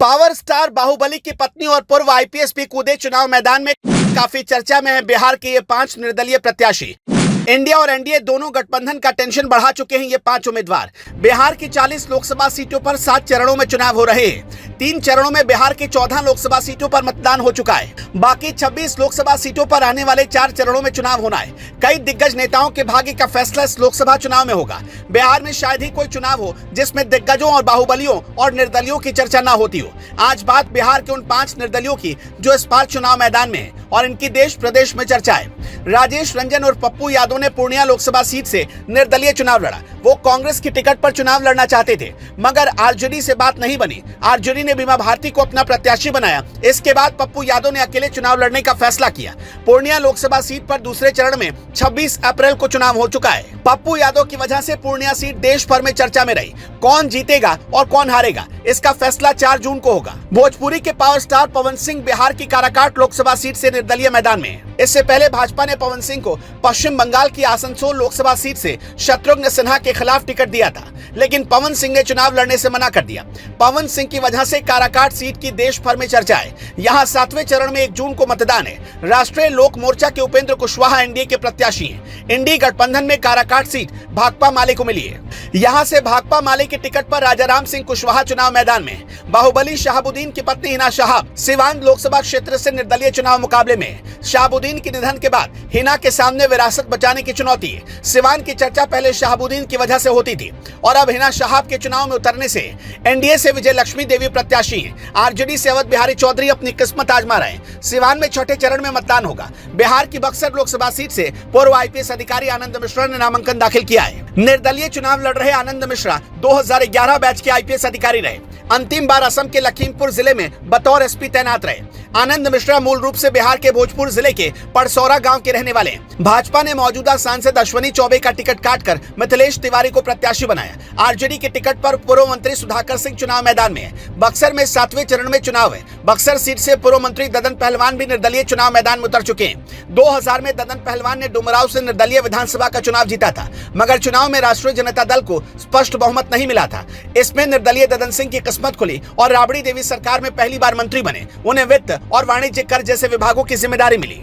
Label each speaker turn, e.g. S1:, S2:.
S1: Power star Baahubali की पत्नी और पूर्व आईपीएस भी कूदे चुनाव मैदान में। काफी चर्चा में है बिहार के ये 5 निर्दलीय प्रत्याशी। इंडिया और एनडीए दोनों गठबंधन का टेंशन बढ़ा चुके हैं ये 5 उम्मीदवार। बिहार की 40 लोकसभा सीटों पर 7 चरणों में चुनाव हो रहे हैं। 3 चरणों में बिहार की 14 लोकसभा सीटों पर मतदान हो चुका है। बाकी 26 लोकसभा सीटों पर आने वाले 4 चरणों में चुनाव होना है। कई दिग्गज नेताओं के भाग्य का फैसला इस लोकसभा चुनाव में होगा। बिहार में शायद ही कोई चुनाव हो जिसमें दिग्गजों और बाहुबलियों और निर्दलियों की चर्चा न होती हो। आज बात बिहार के उन 5 निर्दलियों की जो इस बार चुनाव मैदान में है और इनकी देश प्रदेश में चर्चा है। राजेश रंजन और पप्पू यादव ने पूर्णिया लोकसभा सीट से निर्दलीय चुनाव लड़ा। वो कांग्रेस की टिकट पर चुनाव लड़ना चाहते थे, मगर आरजेडी से बात नहीं बनी। आरजेडी ने बीमा भारती को अपना प्रत्याशी बनाया। इसके बाद पप्पू यादव ने अकेले चुनाव लड़ने का फैसला किया। पूर्णिया लोकसभा सीट पर दूसरे चरण में 26 अप्रैल को चुनाव हो चुका है। पप्पू यादव की वजह से पूर्णिया सीट देश भर में चर्चा में रही। कौन जीतेगा और कौन हारेगा, इसका फैसला 4 जून को होगा। भोजपुरी के पावर स्टार पवन सिंह बिहार की काराकाट लोकसभा सीट से निर्दलीय मैदान में है। इससे पहले भाजपा ने पवन सिंह को पश्चिम बंगाल की आसनसोल लोकसभा सीट से शत्रुघ्न सिन्हा के खिलाफ टिकट दिया था, लेकिन पवन सिंह ने चुनाव लड़ने से मना कर दिया। पवन सिंह की वजह से काराकाट सीट की देश भर में चर्चा है। यहाँ 7वें चरण में 1 जून को मतदान है। राष्ट्रीय लोक मोर्चा के उपेंद्र कुशवाहा एनडीए के प्रत्याशी हैं। इंडी गठबंधन में काराकाट सीट भाकपा माले को मिली है। यहाँ से भाकपा माले की टिकट पर राजाराम सिंह कुशवाहा चुनाव मैदान में। बाहुबली शहाबुद्दीन की पत्नी हिना शहाब सिवान लोकसभा क्षेत्र से निर्दलीय चुनाव मुकाबले में। शहाबुद्दीन के निधन के बाद हिना के सामने विरासत बचाने की चुनौती है। सिवान की चर्चा पहले शहाबुद्दीन की वजह से होती थी और अब हिना शहाब के चुनाव में उतरने से एनडीए से विजय लक्ष्मी देवी प्रत्याशी हैं। आरजेडी से अवध बिहारी चौधरी अपनी किस्मत आजमा रहे हैं। सिवान में 6ठे चरण में मतदान होगा। बिहार की बक्सर लोकसभा सीट से पूर्व आईपीएस अधिकारी आनंद मिश्रा ने नामांकन दाखिल किया है। निर्दलीय चुनाव लड़ रहे आनंद मिश्रा 2011 बैच के आईपीएस अधिकारी रहे। अंतिम बार असम के लखीमपुर जिले में बतौर एसपी तैनात रहे। आनंद मिश्रा मूल रूप से बिहार के भोजपुर जिले के पड़सौरा गांव के रहने वाले हैं। भाजपा ने मौजूदा सांसद अश्वनी चौबे का टिकट काटकर मिथिलेश तिवारी को प्रत्याशी बनाया। आरजेडी के टिकट पर पूर्व मंत्री सुधाकर सिंह चुनाव मैदान में है। बक्सर में 7वें चरण में चुनाव है। बक्सर सीट से पूर्व मंत्री ददन पहलवान भी निर्दलीय चुनाव मैदान में उतर चुके हैं। 2000 में ददन पहलवान ने डुमराव से निर्दलीय विधानसभा का चुनाव जीता था, मगर चुनाव में राष्ट्रीय जनता दल को स्पष्ट बहुमत नहीं मिला था। इसमें निर्दलीय ददन सिंह की किस्मत खुली और राबड़ी देवी सरकार में पहली बार मंत्री बने। उन्हें वित्त और वाणिज्य कर जैसे विभागों की जिम्मेदारी मिली।